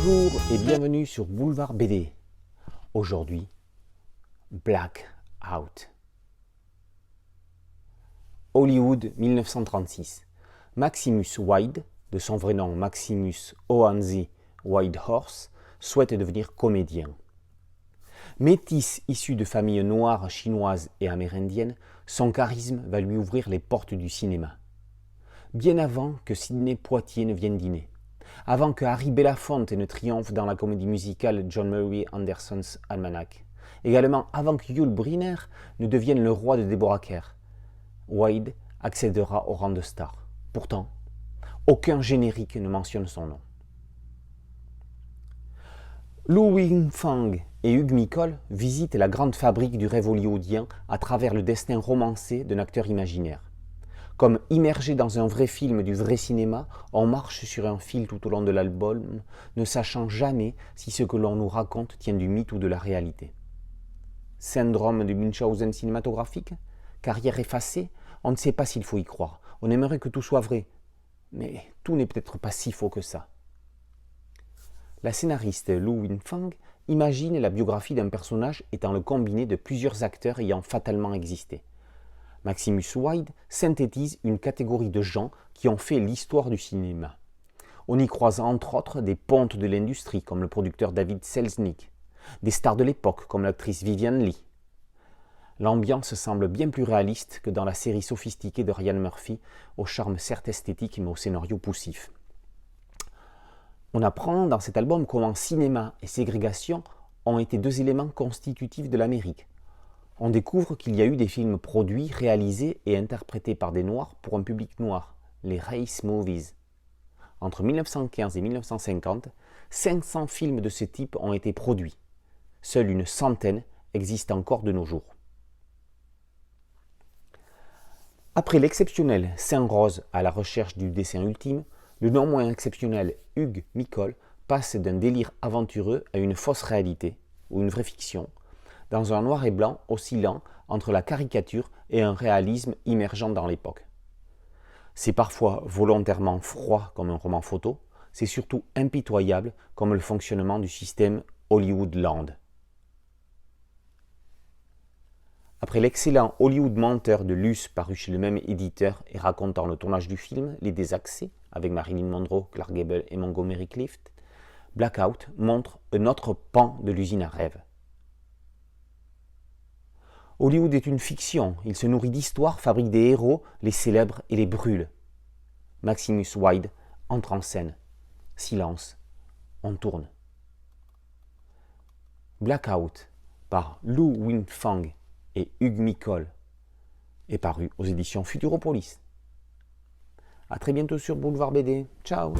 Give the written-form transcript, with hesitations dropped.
Bonjour et bienvenue sur Boulevard BD. Aujourd'hui, Blackout. Hollywood 1936. Maximus Wade, de son vrai nom Maximus Oanzi Whitehorse, souhaite devenir comédien. Métis issu de familles noires, chinoises et amérindiennes, son charisme va lui ouvrir les portes du cinéma. Bien avant que Sidney Poitier ne vienne dîner. Avant que Harry Belafonte ne triomphe dans la comédie musicale John Murray Anderson's Almanac. Également avant que Yul Brynner ne devienne le roi de Deborah Kerr. Wade accédera au rang de star. Pourtant, aucun générique ne mentionne son nom. Lu Wing-Fang et Hugh Nicol visitent la grande fabrique du rêve hollywoodien à travers le destin romancé d'un acteur imaginaire. Comme immergé dans un vrai film du vrai cinéma, on marche sur un fil tout au long de l'album, ne sachant jamais si ce que l'on nous raconte tient du mythe ou de la réalité. Syndrome du Munchausen cinématographique? Carrière effacée? On ne sait pas s'il faut y croire. On aimerait que tout soit vrai. Mais tout n'est peut-être pas si faux que ça. La scénariste Lu Wing-Fang imagine la biographie d'un personnage étant le combiné de plusieurs acteurs ayant fatalement existé. Maximus Wade synthétise une catégorie de gens qui ont fait l'histoire du cinéma. On y croise entre autres des pontes de l'industrie comme le producteur David Selznick, des stars de l'époque comme l'actrice Vivian Leigh. L'ambiance semble bien plus réaliste que dans la série sophistiquée de Ryan Murphy, au charme certes esthétique mais au scénario poussif. On apprend dans cet album comment cinéma et ségrégation ont été deux éléments constitutifs de l'Amérique. On découvre qu'il y a eu des films produits, réalisés et interprétés par des Noirs pour un public noir, les Race Movies. Entre 1915 et 1950, 500 films de ce type ont été produits. Seule une centaine existent encore de nos jours. Après l'exceptionnel Saint-Rose à la recherche du dessin ultime, le non moins exceptionnel Hugh Nicol passe d'un délire aventureux à une fausse réalité, ou une vraie fiction, dans un noir et blanc oscillant entre la caricature et un réalisme immergeant dans l'époque. C'est parfois volontairement froid comme un roman photo, c'est surtout impitoyable comme le fonctionnement du système Hollywoodland. Après l'excellent Hollywood Menteur de Luce paru chez le même éditeur et racontant le tournage du film Les Désaxés, avec Marilyn Monroe, Clark Gable et Montgomery Clift, Blackout montre un autre pan de l'usine à rêves. Hollywood est une fiction, il se nourrit d'histoires, fabrique des héros, les célèbre et les brûle. Maximus Wade entre en scène. Silence, on tourne. Blackout par Lu Wing-Fang et Hugh Nicol est paru aux éditions Futuropolis. A très bientôt sur Boulevard BD. Ciao!